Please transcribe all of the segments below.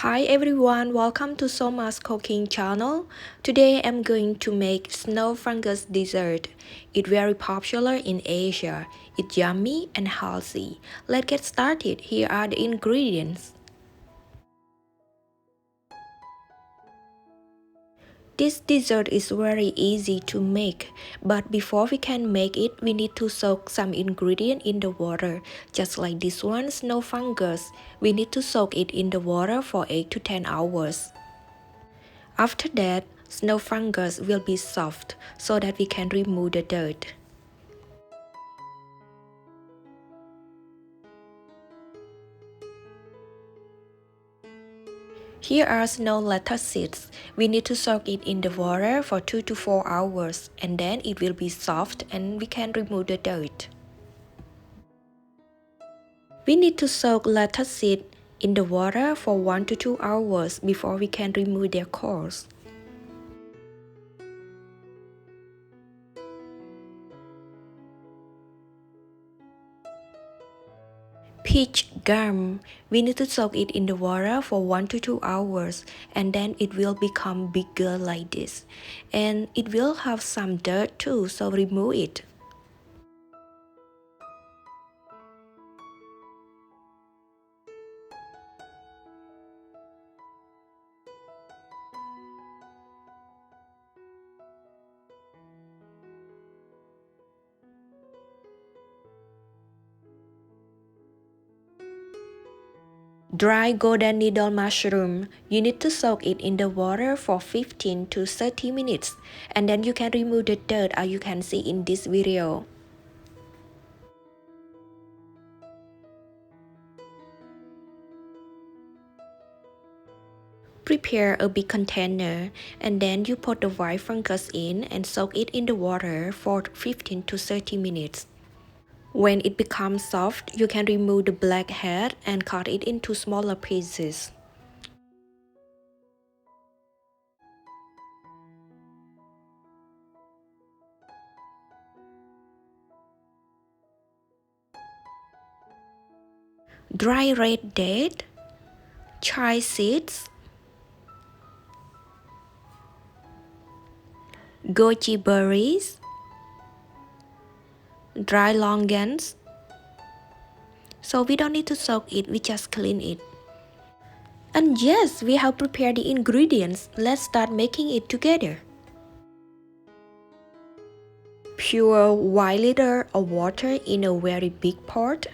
Hi everyone, welcome to Somar's cooking channel. Today I'm going to make snow fungus dessert. It's very popular in Asia. It's yummy and healthy. Let's get started. Here are the ingredients. This dessert is very easy to make, but before we can make it, we need to soak some ingredient in the water. Just like this one, snow fungus. We need to soak it in the water for 8 to 10 hours. After that, snow fungus will be soft so that we can remove the dirt. Here are snow lotus seeds. We need to soak it in the water for 2 to 4 hours and then it will be soft and we can remove the dirt. We need to soak lotus seed in the water for 1 to 2 hours before we can remove their cores. Peach gum. We need to soak it in the water for 1 to 2 hours and then it will become bigger like this. And it will have some dirt too, so remove it. Dry golden needle mushroom. You need to soak it in the water for 15 to 30 minutes and then you can remove the dirt as you can see in this video. Prepare a big container and then you put the white fungus in and soak it in the water for 15 to 30 minutes. When it becomes soft, you can remove the black head and cut it into smaller pieces. Dry red date, chia seeds, goji berries, dry longans. So we don't need to soak it, we just clean it. And yes, we have prepared the ingredients. Let's start making it together. Pour 1 liter of water in a very big pot.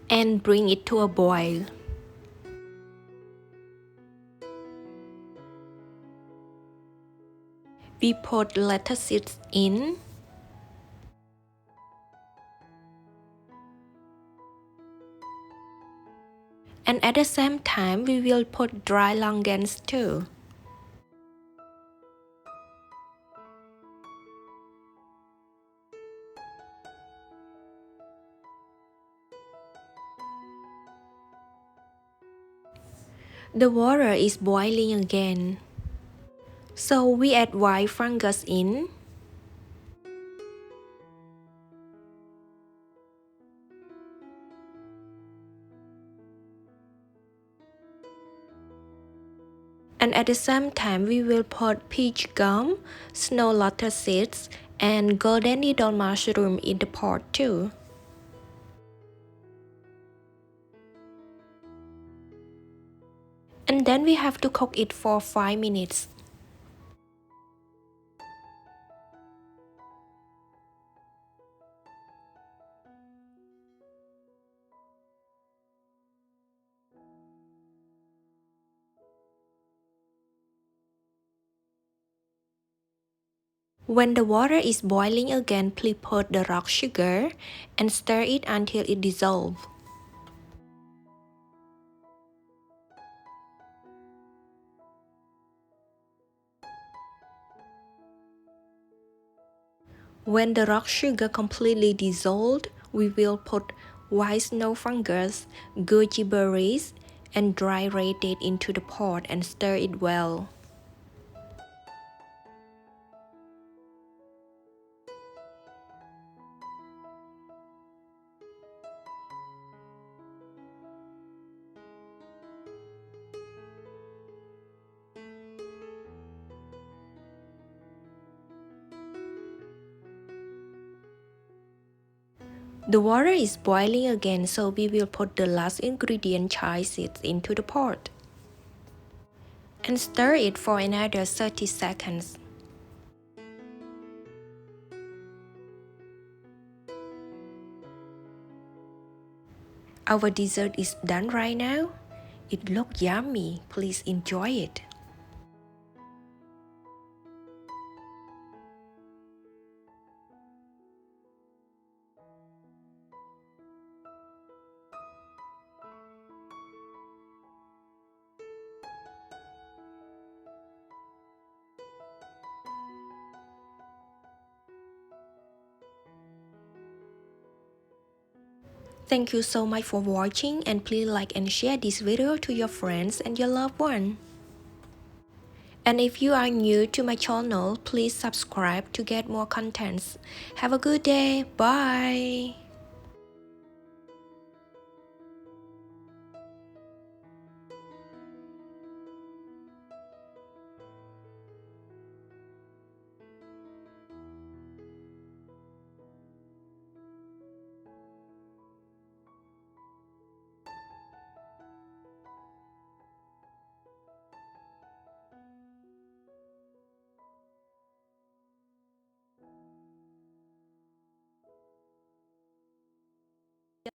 And bring it to a boil. We put lettuce seeds in. And at the same time, we will put dry longans too. The water is boiling again. So we add white fungus in. And at the same time, we will put peach gum, snow lotus seeds, and golden needle mushroom in the pot too. And then we have to cook it for 5 minutes. When the water is boiling again, please put the rock sugar and stir it until it dissolves. When the rock sugar completely dissolved, we will put white snow fungus, goji berries, and dry it into the pot and stir it well. The water is boiling again, so we will put the last ingredient, chia seeds, into the pot and stir it for another 30 seconds. Our dessert is done right now. It looks yummy. Please enjoy it. Thank you so much for watching, and please like and share this video to your friends and your loved one. And if you are new to my channel, please subscribe to get more contents. Have a good day. Bye.